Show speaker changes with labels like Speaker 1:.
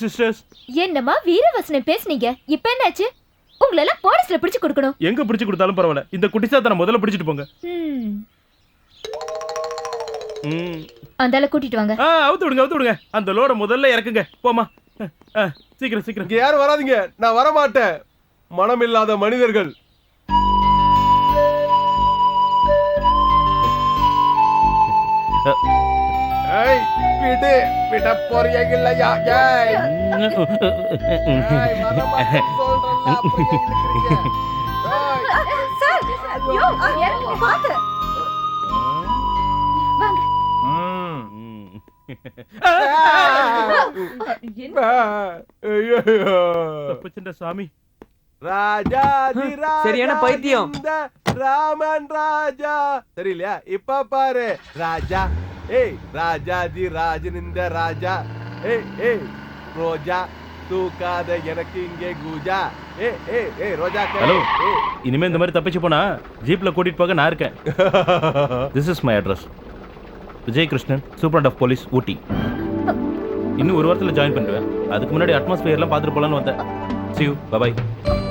Speaker 1: Sisters.
Speaker 2: என்னம்மா வீரவசனம் பேசுனீங்க, இப்ப என்னாச்சு? உங்களெல்லாம் போலீஸ்ல பிடிச்சு கொடுக்கணும்.
Speaker 1: எங்க பிடிச்சு கொடுத்தாலும் பரவாயில்ல, இந்த குட்டிசாத்தனை முதல்ல பிடிச்சிட்டு போங்க.
Speaker 2: அந்தால கூட்டிட்டு வாங்க.
Speaker 1: அவுத்து விடுங்க. அந்த லோட முதல்ல இறக்குங்க. போமா, சீக்கிரம் சீக்கிரம்.
Speaker 3: இங்க யாரும் வராதீங்க, நான் வர மாட்டேன். மனமில்லாத மனிதர்கள். ஏய் விடு, விட போறீங்க இல்லையா? ஏய் வர மாட்டேன் சொல்றேன்ல, அப்புறம் ஏன் நிக்கிறீங்க?
Speaker 2: சார், ஐயோ, இறங்குங்க, பாத்து. வாங்க.
Speaker 1: தப்பிச்சுட்ட சாமி.
Speaker 4: சரியான பைத்தியம்.
Speaker 3: ராமன் ராஜா தெரியலையா? இப்ப பாரு ராஜா. ஏய் ராஜாதி ராஜன் இந்த ராஜா. ஏய் ரோஜா தூக்காத எனக்கு இங்கே கூஜா. ஏய் ரோஜா.
Speaker 1: ஹலோ, இனிமே இந்த மாதிரி தப்பிச்சு போனா ஜீப்ல கூட்டிட்டு போக நான் இருக்கேன். This is my address. Vijay Krishnan, superintendent of police, Ooty. இன்னும் ஒரு வாரத்தில் ஜாயின் பண்ணுவேன். அதுக்கு முன்னாடி அட்மாஸ்பியர்லாம் பார்த்துட்டு போலான்னு வந்தேன். See you. Bye bye.